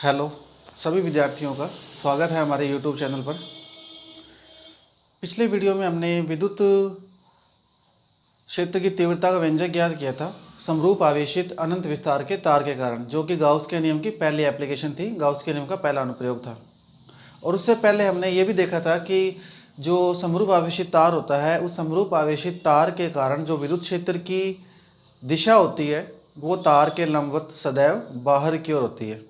Hello सभी विद्यार्थियों का स्वागत है हमारे YouTube चैनल पर। पिछले वीडियो में हमने विद्युत क्षेत्र की तीव्रता का व्यंजक ज्ञात किया था समरूप आवेशित अनंत विस्तार के तार के कारण, जो कि गाउस के नियम की पहली एप्लीकेशन थी, गाउस के नियम का पहला अनुप्रयोग था। और उससे पहले हमने ये भी देखा था कि जो समरूप आवेशित तार होता है, उस समरूप आवेशित तार के कारण जो विद्युत क्षेत्र की दिशा होती है वो तार के लंबवत सदैव बाहर की ओर होती है।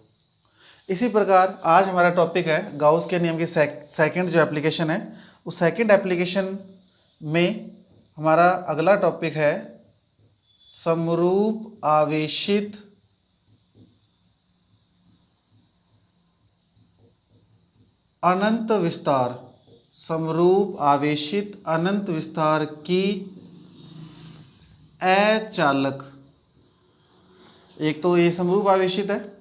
इसी प्रकार आज हमारा टॉपिक है गाउस के नियम की सेकंड जो एप्लीकेशन है, उस सेकंड एप्लीकेशन में हमारा अगला टॉपिक है समरूप आवेशित अनंत विस्तार। समरूप आवेशित अनंत विस्तार की अचालक, एक तो ये समरूप आवेशित है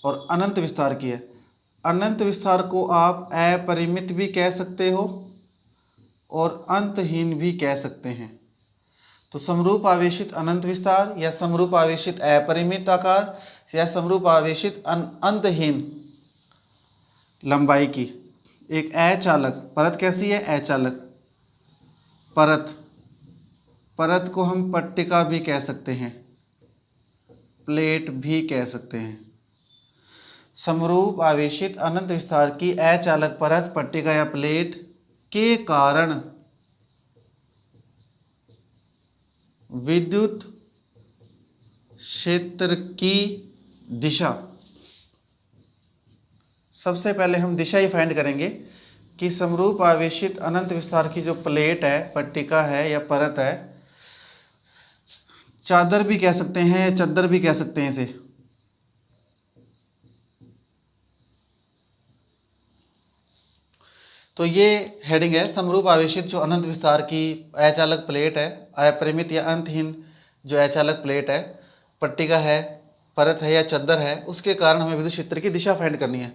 और अनंत विस्तार की है। अनंत विस्तार को आप अपरिमित भी कह सकते हो और अंतहीन भी कह सकते हैं। तो समरूप आवेशित अनंत विस्तार या समरूप आवेशित अपरिमित आकार या समरूप आवेशित अंतहीन लंबाई की एक अचालक परत कैसी है? अचालक परत को हम पट्टिका भी कह सकते हैं, प्लेट भी कह सकते हैं। समरूप आवेशित अनंत विस्तार की अचालक परत, पट्टिका या प्लेट के कारण विद्युत क्षेत्र की दिशा, सबसे पहले हम दिशा ही फाइंड करेंगे कि समरूप आवेशित अनंत विस्तार की जो प्लेट है, पट्टिका है या परत है, चादर भी कह सकते हैं या चद्दर भी कह सकते हैं इसे, तो ये हेडिंग है समरूप आवेशित जो अनंत विस्तार की अचालक प्लेट है, अपरिमित या अंतहीन जो अचालक प्लेट है, पट्टिका है, परत है या चद्दर है, उसके कारण हमें विद्युत क्षेत्र की दिशा फाइंड करनी है।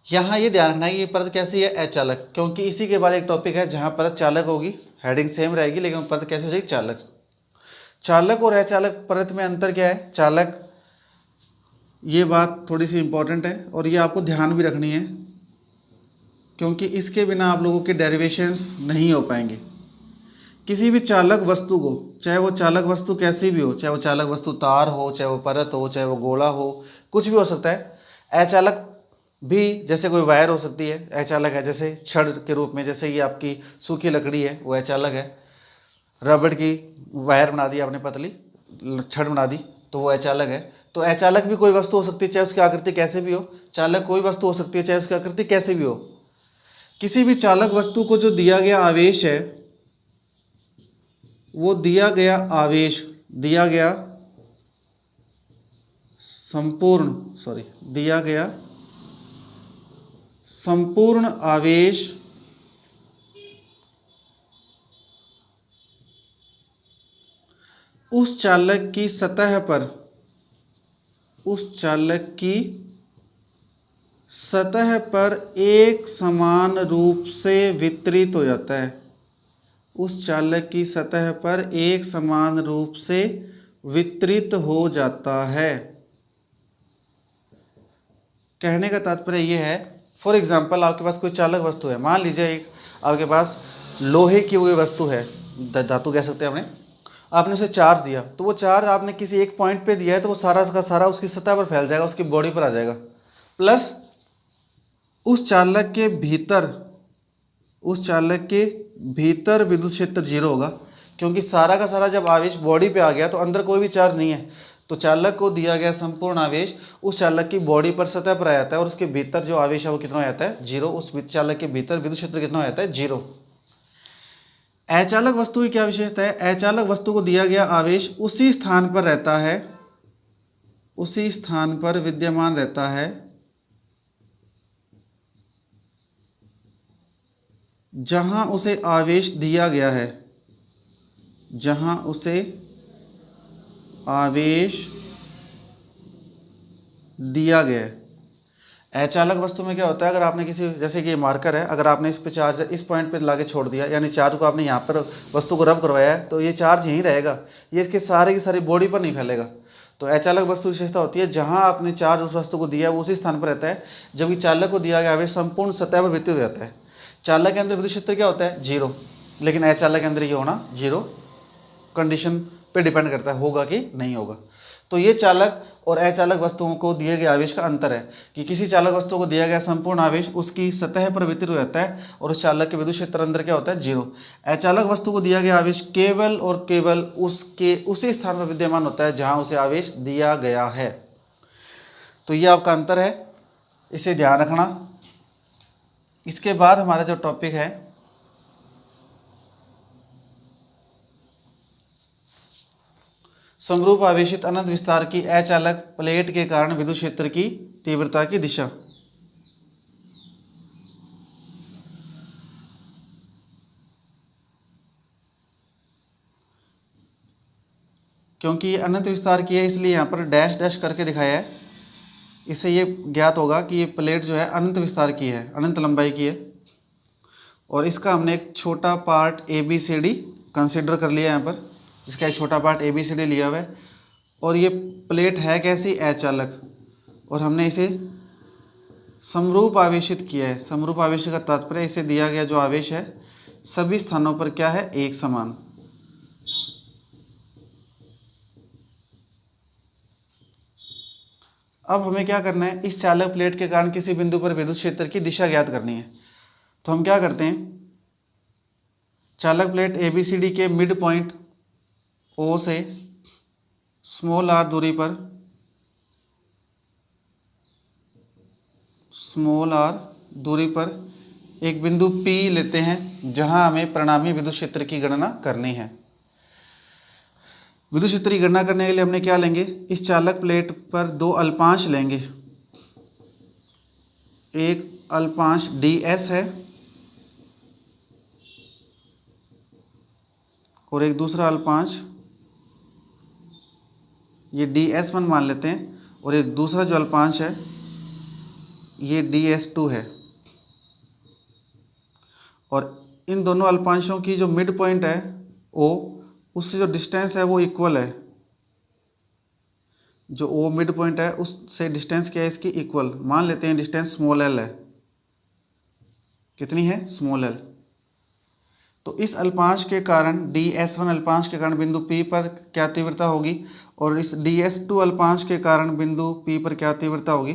यहाँ ये ध्यान रखना है कि ये परत कैसी है? अचालक, क्योंकि इसी के बाद एक टॉपिक है जहाँ परत चालक होगी, हेडिंग सेम रहेगी लेकिन परत कैसे हो जाएगी? चालक। चालक और अचालक परत में अंतर क्या है? चालक, ये बात थोड़ी सी इंपॉर्टेंट है और ये आपको ध्यान भी रखनी है, क्योंकि इसके बिना आप लोगों के डेरिवेशंस नहीं हो पाएंगे। किसी भी चालक वस्तु को, चाहे वो चालक वस्तु कैसी भी हो, चाहे वो चालक वस्तु तार हो, चाहे वो परत हो, चाहे वो गोला हो, कुछ भी हो सकता है। अचालक भी, जैसे कोई वायर हो सकती है, अचालक है, जैसे छड़ के रूप में, जैसे ये आपकी सूखी लकड़ी है वो अचालक है। रबड़ की वायर बना दी आपने, पतली छड़ बना दी, तो वो अचालक है। तो अचालक भी कोई वस्तु हो सकती है, चाहे उसकी आकृति कैसे भी हो। चालक कोई वस्तु हो सकती है, चाहे उसकी आकृति कैसे भी हो। किसी भी चालक वस्तु को जो दिया गया आवेश है, वो दिया गया आवेश, दिया गया संपूर्ण आवेश उस चालक की सतह पर एक समान रूप से वितरित हो जाता है। उस चालक की सतह पर एक समान रूप से वितरित हो जाता है। कहने का तात्पर्य यह है, फॉर एग्जाम्पल आपके पास कोई चालक वस्तु है, मान लीजिए एक आपके पास लोहे की कोई वस्तु है, धातु कह सकते हैं हमने, आपने उसे चार्ज दिया, तो वो चार्ज आपने किसी एक पॉइंट पे दिया है, तो वो सारा का सारा उसकी सतह पर फैल जाएगा, उसकी बॉडी पर आ जाएगा। प्लस उस चालक के भीतर विद्युत क्षेत्र 0 होगा, क्योंकि सारा का सारा जब आवेश बॉडी पे आ गया तो अंदर कोई भी चार्ज नहीं है, तो चालक को दिया गया संपूर्ण आवेश उस चालक की बॉडी पर सतह पर आ जाता है और उसके भीतर जो आवेश है वो कितना हो जाता है? 0। उस चालक के भीतर विद्युत क्षेत्र कितना हो जाता है? 0। अचालक वस्तु की क्या विशेषता है? अचालक वस्तु को दिया गया आवेश उसी स्थान पर रहता है, उसी स्थान पर विद्यमान रहता है जहां उसे आवेश दिया गया है, जहां उसे आवेश दिया गया है। अचालक वस्तु में क्या होता है, अगर आपने किसी, जैसे कि ये मार्कर है, अगर आपने इस पे चार्ज इस पॉइंट पे लाके छोड़ दिया, यानी चार्ज को आपने यहाँ पर वस्तु को रब करवाया है, तो ये चार्ज यहीं रहेगा, ये इसके सारे की सारी बॉडी पर नहीं फैलेगा। तो अचालक वस्तु विशेषता होती है जहां आपने चार्ज उस वस्तु को दिया है वो उसी स्थान पर रहता है, जबकि चालक को दिया गया आवेश संपूर्ण सतह पर वितरित हो जाता है। चालक के अंदर विद्युत क्षेत्र क्या होता है? 0, लेकिन अचालक के अंदर ये होना 0 कंडीशन पे डिपेंड करता है होगा कि नहीं होगा। तो ये चालक और अचालक वस्तुओं को दिए गए आवेश का अंतर है कि किसी चालक वस्तु को दिया गया संपूर्ण आवेश उसकी सतह पर वितरित हो जाता है और उस चालक के विद्युत क्षेत्र अंदर क्या होता है? 0। अचालक वस्तु को दिया गया आवेश केवल और केवल उसके उसी स्थान पर विद्यमान होता है जहां उसे आवेश दिया गया है। तो ये आपका अंतर है, इसे ध्यान रखना। इसके बाद हमारा जो टॉपिक है समरूप आवेशित अनंत विस्तार की अचालक प्लेट के कारण विद्युत क्षेत्र की तीव्रता की दिशा। क्योंकि ये अनंत विस्तार की है इसलिए यहाँ पर डैश डैश करके दिखाया है। इससे ये ज्ञात होगा कि ये प्लेट जो है अनंत विस्तार की है, अनंत लंबाई की है। और इसका हमने एक छोटा पार्ट ABCD कंसिडर कर लिया यहाँ पर, इसका एक छोटा पार्ट ABCD लिया हुआ है। और ये प्लेट है कैसी? अचालक। और हमने इसे समरूप आवेशित किया है। समरूप आवेशित का तात्पर्य इसे दिया गया जो आवेश है सभी स्थानों पर क्या है? एक समान। अब हमें क्या करना है? इस चालक प्लेट के कारण किसी बिंदु पर विद्युत क्षेत्र की दिशा ज्ञात करनी है। तो हम क्या करते हैं? चालक प्लेट ABCD के मिड पॉइंट O से स्मॉल r दूरी पर एक बिंदु P लेते हैं जहां हमें परिणामी विद्युत क्षेत्र की गणना करनी है। विद्युत क्षेत्र की गणना करने के लिए हमने क्या लेंगे? इस चालक प्लेट पर दो अल्पांश लेंगे। एक अल्पांश ds है और एक दूसरा अल्पांश ये ds1 मान लेते हैं, और एक दूसरा जो अल्पांश है ये ds2 है। और इन दोनों अल्पांशों की जो मिड पॉइंट है O, उससे जो डिस्टेंस है वो इक्वल है। जो O मिड पॉइंट है उससे डिस्टेंस क्या है इसकी? इक्वल। मान लेते हैं डिस्टेंस स्मॉल l है। कितनी है? Small l। तो इस अल्पांश के कारण ds1 अल्पांश के कारण बिंदु P पर क्या तीव्रता होगी और इस ds2 अल्पांश के कारण बिंदु P पर क्या तीव्रता होगी?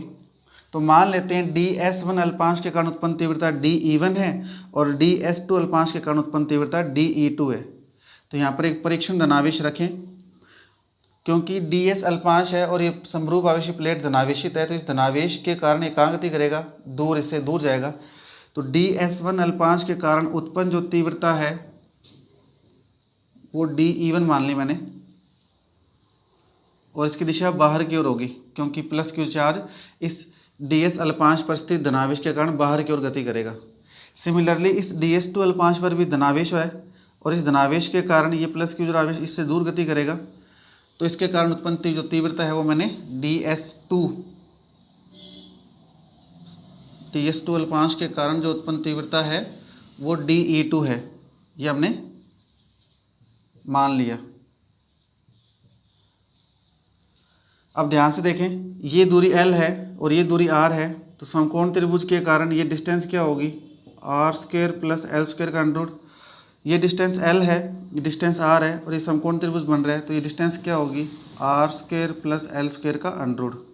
तो मान लेते हैं ds1 अल्पांश के कारण उत्पन्न तीव्रता dE1 है और ds2 अल्पांश के कारण उत्पन्न तीव्रता dE2 है। तो यहाँ पर एक परीक्षण धनावेश रखें। क्योंकि ds अल्पांश है और ये समरूप आवेशित प्लेट धनावेशित है, तो इस धनावेश के कारण ये कहाँ गति करेगा? दूर, इससे दूर जाएगा। तो ds1 अल्पांश के कारण उत्पन्न जो तीव्रता है वो dE1 मान ली मैंने, और इसकी दिशा बाहर की ओर होगी क्योंकि प्लस Q चार्ज इस ds अल्पांश पर स्थित धनावेश के कारण बाहर की ओर गति करेगा। सिमिलरली इस ds2 अल्पांश पर भी धनावेश है और इस धनावेश के कारण ये प्लस Q जो आवेश इससे दूर गति करेगा, तो इसके कारण उत्पन्न जो तीव्रता है वो मैंने ds2 अल्पांश के कारण जो उत्पन्न तीव्रता है वो dE2 है, ये हमने मान लिया। अब ध्यान से देखें, ये दूरी L है और ये दूरी R है, तो समकोण त्रिभुज के कारण ये डिस्टेंस क्या होगी? r² + l² का अंडर। ये डिस्टेंस L है, ये डिस्टेंस R है और ये समकोण त्रिभुज बन रहा है, तो ये डिस्टेंस क्या होगी? r² + l² का अंडर।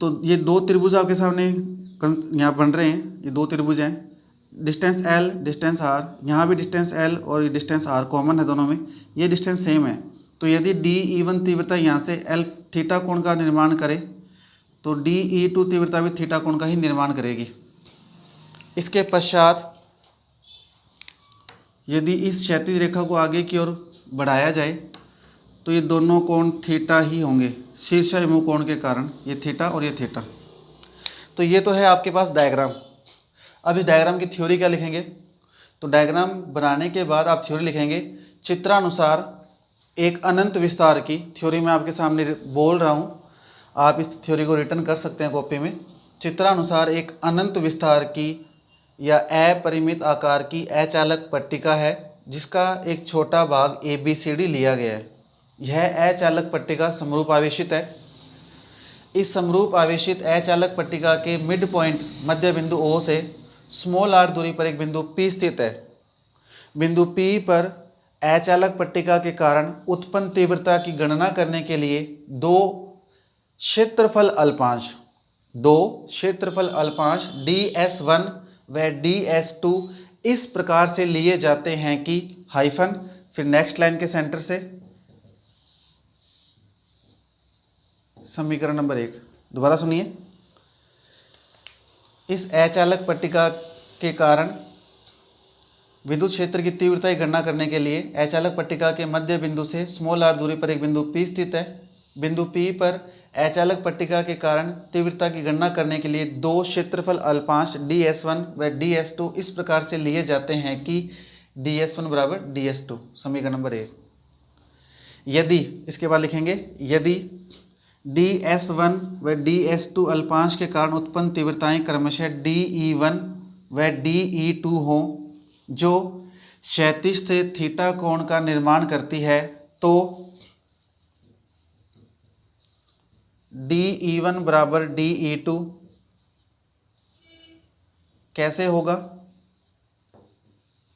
तो ये दो त्रिभुज आपके सामने यहाँ बन रहे हैं, ये दो त्रिभुज हैं, डिस्टेंस L, डिस्टेंस R। यहाँ भी डिस्टेंस L और ये डिस्टेंस R कॉमन है दोनों में, ये डिस्टेंस सेम है। तो यदि dE1 तीव्रता यहाँ से L थीटा कोण का निर्माण करे तो dE2 तीव्रता भी थीटा कोण का ही निर्माण करेगी। इसके पश्चात यदि इस क्षैतिज रेखा को आगे की ओर बढ़ाया जाए तो ये दोनों कोण थीटा ही होंगे, शीर्षाभिमुख कोण के कारण, ये थीटा और ये थीटा। तो ये तो है आपके पास डायग्राम। अब इस डायग्राम की थ्योरी क्या लिखेंगे? तो डायग्राम बनाने के बाद आप थ्योरी लिखेंगे चित्रानुसार एक अनंत विस्तार की। थ्योरी मैं आपके सामने बोल रहा हूँ, आप इस थ्योरी को रिटर्न कर सकते हैं कॉपी में। चित्रानुसार एक अनंत विस्तार की या अपरिमित आकार की अचालक पट्टिका है जिसका एक छोटा भाग ABCD लिया गया है। यह अचालक पट्टिका समरूप आवेशित है। इस समरूप आवेशित अचालक पट्टिका के मिड पॉइंट मध्य बिंदु O से स्मॉल r दूरी पर एक बिंदु P स्थित है। बिंदु P पर अचालक पट्टिका के कारण उत्पन्न तीव्रता की गणना करने के लिए दो क्षेत्रफल अल्पांश ds1 व ds2 इस प्रकार से लिए जाते हैं कि हाइफन, फिर नेक्स्ट लाइन के सेंटर से समीकरण नंबर 1। दोबारा सुनिए, इस अचालक पट्टिका के कारण विद्युत क्षेत्र की तीव्रता की गणना करने के लिए अचालक पट्टिका के मध्य बिंदु से स्मॉल r दूरी पर एक बिंदु P स्थित है। बिंदु P पर अचालक पट्टिका के कारण तीव्रता की गणना करने के लिए दो क्षेत्रफल अल्पांश ds1 व ds2 इस प्रकार से लिए जाते हैं कि ds1 बराबर ds2। समीकरण नंबर 1। यदि, इसके बाद लिखेंगे, यदि ds1 व ds2 अल्पांश के कारण उत्पन्न तीव्रताएं क्रमशः dE1 व dE2 हों जो क्षैतिज से थीटा कोण का निर्माण करती है, तो dE1 बराबर dE2 कैसे होगा?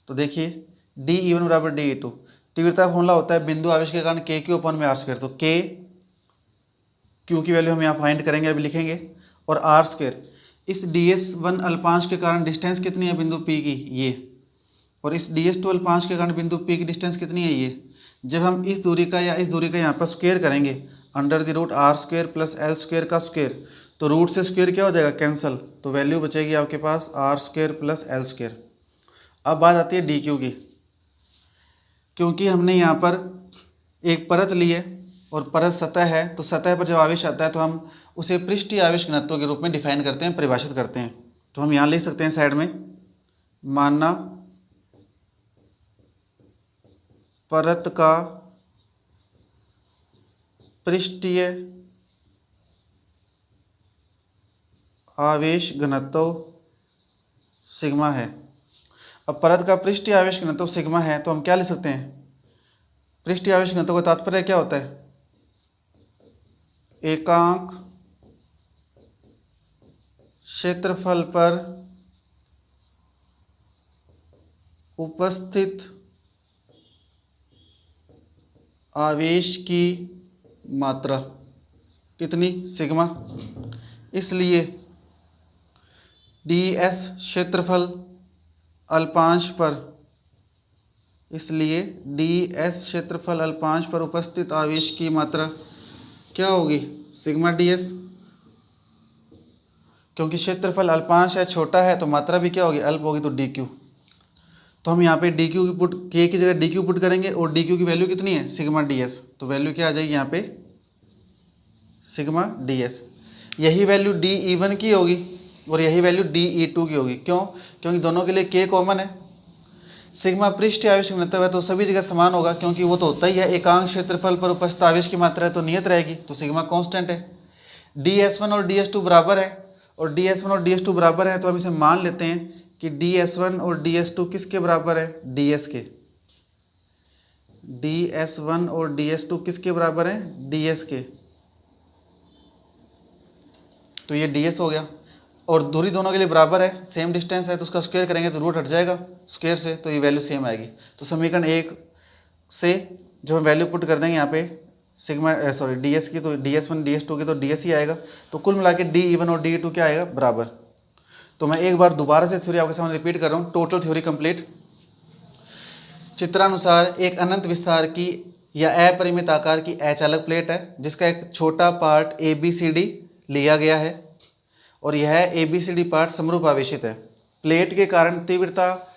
तो देखिए, dE1 बराबर dE2 तीव्रता फॉर्मूला होता है बिंदु आवेश के कारण k/r²। तो k, q की वैल्यू हम यहाँ फाइंड करेंगे, अभी लिखेंगे, और r²। इस ds1 अल्पांश के कारण डिस्टेंस कितनी है बिंदु P की? ये। और इस ds2 अल्पांश के कारण बिंदु P की डिस्टेंस कितनी है? ये। जब हम इस दूरी का या इस दूरी का यहाँ पर स्क्वायर करेंगे, under the root r² plus l² का स्क्वायर, तो रूट से स्क्वायर क्या हो जाएगा? कैंसल। तो वैल्यू बचेगी आपके पास r² प्लस l²। अब बात आती है dq की। क्योंकि हमने यहाँ पर एक परत ली है और परत सतह है, तो सतह पर जब आवेश आता है तो हम उसे पृष्ठीय आवेश घनत्व के रूप में डिफाइन करते हैं, परिभाषित करते हैं। तो हम यहाँ लिख सकते हैं साइड में, मानना परत का पृष्ठीय आवेश घनत्व सिग्मा है। अब परत का पृष्ठीय आवेश घनत्व सिग्मा है, तो हम क्या लिख सकते हैं? पृष्ठीय आवेश घनत्व का तात्पर्य क्या होता है? एकांक क्षेत्रफल पर उपस्थित आवेश की मात्रा कितनी? सिग्मा। इसलिए ds क्षेत्रफल अल्पांश पर उपस्थित आवेश की मात्रा क्या होगी? Sigma ds। क्योंकि क्षेत्रफल अल्पांश है, छोटा है, तो मात्रा भी क्या होगी? अल्प होगी, तो dq। तो हम यहाँ पे dq की पुट, k की जगह dq पुट करेंगे, और dq की वैल्यू कितनी है? Sigma ds। तो वैल्यू क्या आ जाएगी यहाँ पे? Sigma ds। यही वैल्यू dE1 की होगी और यही वैल्यू dE2 की होगी। क्यों? क्योंकि दोनों के लिए k कॉमन है। सिग्मा पृष्ठीय आवेश घनत्व है तो सभी जगह समान होगा, क्योंकि वो तो होता ही है, एकांक क्षेत्रफल पर उपस्थित आवेश की मात्रा है तो नियत रहेगी, तो सिग्मा कांस्टेंट है। ds1 और ds2 बराबर है, और ds1 और ds2 बराबर है, तो हम इसे मान लेते हैं कि ds1 और ds2 किसके बराबर है? ds के। ds1 और ds2 किसके बराबर है? ds के। तो ये ds हो गया, और दूरी दोनों के लिए बराबर है, सेम डिस्टेंस है, तो उसका स्क्वायर करेंगे तो रूट हट जाएगा स्क्वायर से, तो ये वैल्यू सेम आएगी। तो समीकरण 1 से जब हम वैल्यू पुट कर देंगे यहाँ पे सिग्मा ds की, तो ds1 ds2 की तो ds ही आएगा। तो कुल मिला के dE1 और dE2 क्या आएगा? बराबर। तो मैं एक बार दोबारा से थ्योरी आपके सामने रिपीट कर रहा हूँ, टोटल थ्योरी कंप्लीट। चित्रानुसार एक अनंत विस्तार की या अपरिमित आकार की अचालक प्लेट है, जिसका एक छोटा पार्ट ABCD लिया गया है, और यह ABCD पार्ट समरूप आवेशित है। प्लेट के कारण तीव्रता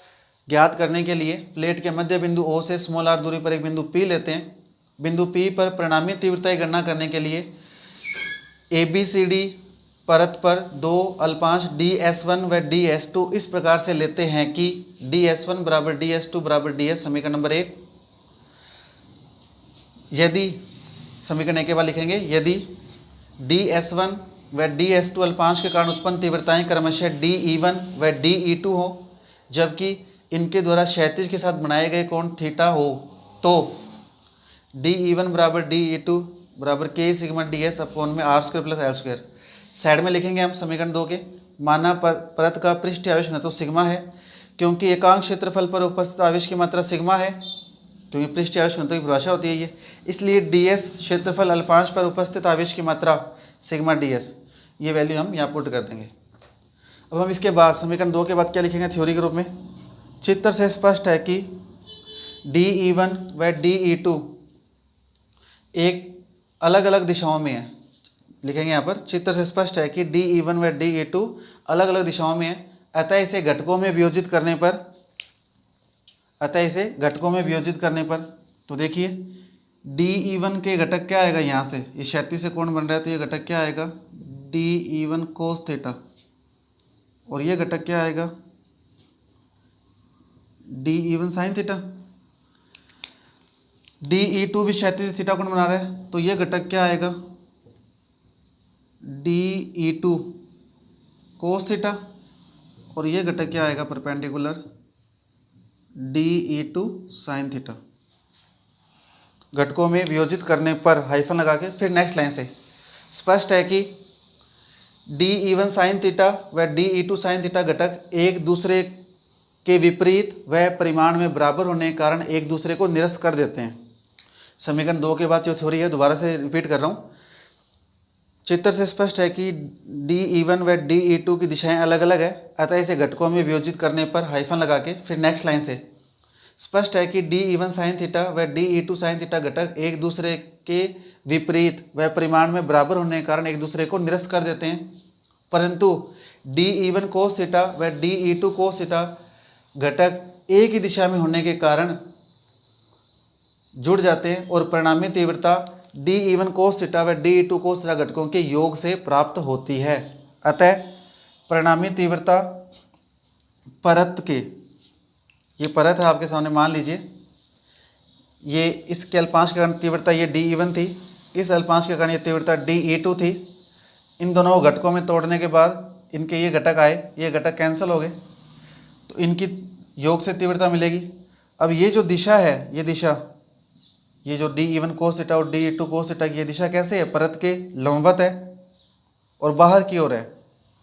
ज्ञात करने के लिए प्लेट के मध्य बिंदु O से स्मॉल r दूरी पर एक बिंदु P लेते हैं। बिंदु P पर परिणामी तीव्रता की गणना करने के लिए ABCD परत पर दो अल्पांश ds1 व ds2 इस प्रकार से लेते हैं कि ds1 बराबर ds2 बराबर ds। समीकरण नंबर 1। यदि, समीकरण 1 के बाद लिखेंगे, यदि ds1 व ds2 अल्पांश के कारण उत्पन्न तीव्रताएं क्रमशः dE1 व dE2 हो, जबकि इनके द्वारा क्षैतिज के साथ बनाए गए कोण थीटा हो तो DE1 बराबर DE2 बराबर K सिग्मा DS अपॉन में R² प्लस L²। साइड में लिखेंगे हम समीकरण 2 के। माना परत का पृष्ठीय आवेश न तो सिग्मा है, क्योंकि एकांक क्षेत्रफल पर उपस्थित आवेश की मात्रा सिग्मा है, क्योंकि पृष्ठीय आवेश घनत्व की परिभाषा होती है ये, इसलिए DS क्षेत्रफल अल्पांश पर उपस्थित आवेश की मात्रा सिग्मा DS, ये वैल्यू हम यहाँ पुट कर देंगे। अब हम इसके बाद समीकरण 2 के बाद क्या लिखेंगे थ्योरी के रूप में। चित्र से स्पष्ट है कि DE1 व DE2 एक अलग अलग दिशाओं में है। लिखेंगे यहाँ पर, चित्र से स्पष्ट है कि DE1 व DE2 अलग अलग दिशाओं में है, अतः इसे घटकों में वियोजित करने पर तो देखिए DE1 के घटक क्या आएगा, यहाँ से ये क्षैतिज से कोण बन रहा है तो ये घटक क्या आएगा DE1 कोस थीटा, और ये घटक क्या आएगा DE1 साइन थीटा। DE2 भी क्षैतिज से थीटा कोण बना रहा है तो ये घटक क्या आएगा DE2 कोस थीटा, और ये घटक क्या आएगा परपेंडिकुलर DE2 साइन थीटा। घटकों में वियोजित करने पर हाइफन लगा के फिर नेक्स्ट लाइन से स्पष्ट है कि DE1 साइन थीटा व DE2 साइन थीटा घटक एक दूसरे के विपरीत व परिमाण में बराबर होने के कारण एक दूसरे को निरस्त कर देते हैं। समीकरण 2 के बाद जो थ्योरी है दोबारा से रिपीट कर रहा हूँ। चित्र से स्पष्ट है कि DE1 व DE2 की दिशाएं अलग अलग है, अतः इसे घटकों में वियोजित करने पर हाइफन लगा के फिर नेक्स्ट लाइन से स्पष्ट है कि DE1 साइन थीटा व DE2 साइन थीटा घटक एक दूसरे के विपरीत व परिमाण में बराबर होने के कारण एक दूसरे को निरस्त कर देते हैं, परंतु DE1 कोस थीटा व DE2 कोस थीटा घटक एक ही दिशा में होने के कारण जुड़ जाते हैं और परिणामी तीव्रता DE1 कोस थीटा व DE2 कोस थीटा घटकों के योग से प्राप्त होती है। अतः परिणामी तीव्रता परत के, ये परत है आपके सामने, मान लीजिए ये इसके अल्पांश के कारण तीव्रता ये DE1 थी, इस अल्पांश के कारण ये तीव्रता DE2 थी। इन दोनों को घटकों में तोड़ने के बाद इनके ये घटक आए, ये घटक कैंसिल हो गए तो इनकी योग से तीव्रता मिलेगी। अब ये जो दिशा है, ये दिशा, ये जो DE1 कोस थीटा और DE2 कोस थीटा की ये दिशा कैसे है, परत के लंबवत है और बाहर की ओर है,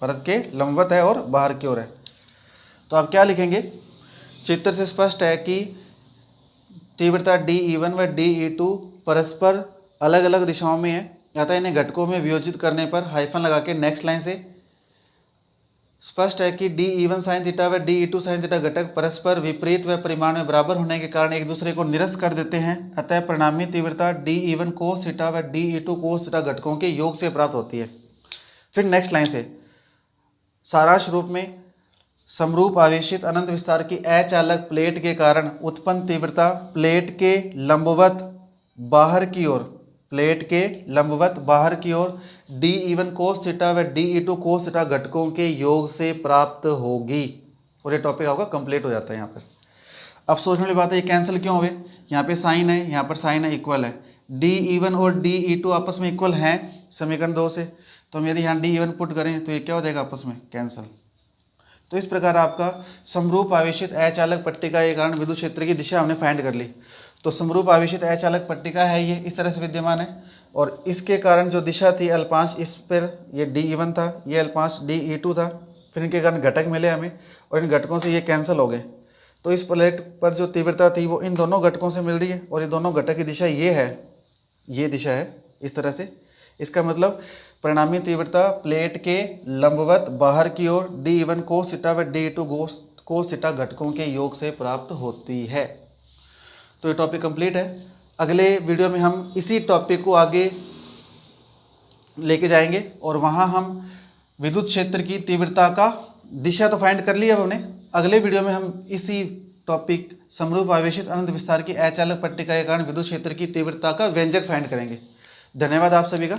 परत के लंबवत है और बाहर की ओर है। तो आप क्या लिखेंगे, चित्र से स्पष्ट है कि तीव्रता DE1 व DE2 परस्पर अलग अलग दिशाओं में है, अतः इन्हें घटकों में वियोजित करने पर हाइफन लगा के नेक्स्ट लाइन से स्पष्ट है कि DE1 साइन थीटा व DE2 साइन थीटा घटक परस्पर विपरीत व परिमाण में बराबर होने के कारण एक दूसरे को निरस्त कर देते हैं, अतः परिणामी तीव्रता DE1 कोस थीटा व DE2 कोस थीटा घटकों के योग से प्राप्त होती है। फिर नेक्स्ट लाइन से सारांश रूप में समरूप आवेशित अनंत विस्तार की अचालक प्लेट के कारण उत्पन्न तीव्रता प्लेट के लंबवत बाहर की ओर DE1 कोस थीटा व DE2 कोस थीटा घटकों के योग से प्राप्त होगी। और ये टॉपिक आपका कंप्लीट हो जाता है यहाँ पर। अब सोचने वाली बात है ये कैंसिल क्यों हुए, यहाँ पे साइन है, यहाँ पर साइन है, इक्वल है। DE1 और DE2 आपस में इक्वल हैं समीकरण 2 से, तो हम यदि यहाँ DE1 पुट करें तो ये क्या हो जाएगा आपस में कैंसिल। तो इस प्रकार आपका समरूप आवेशित अचालक पट्टिका के कारण विद्युत क्षेत्र की दिशा हमने फाइंड कर ली। तो समरूप आवेशित अचालक पट्टिका है, ये इस तरह से विद्यमान है और इसके कारण जो दिशा थी अल्पांश इस पर ये DE1 था, ये अल्पांश DE2 था, फिर इनके कारण घटक मिले हमें और इन घटकों से ये कैंसिल हो गए। तो इस प्लेट पर जो तीव्रता थी वो इन दोनों घटकों से मिल रही है और ये दोनों घटक की दिशा ये है, ये दिशा है इस तरह से। इसका मतलब परिणामी तीव्रता प्लेट के लंबवत बाहर की ओर DE1 कोस थीटा व DE2 कोस थीटा घटकों के योग से प्राप्त होती है। तो ये टॉपिक कंप्लीट है। अगले वीडियो में हम इसी टॉपिक को आगे लेके जाएंगे और वहाँ हम विद्युत क्षेत्र की तीव्रता का दिशा तो फाइंड कर लिया हमने। अगले वीडियो में हम इसी टॉपिक समरूप आवेशित अनंत विस्तार की अचालक पट्टिका के कारण विद्युत क्षेत्र की तीव्रता का व्यंजक फाइंड करेंगे। धन्यवाद आप सभी का।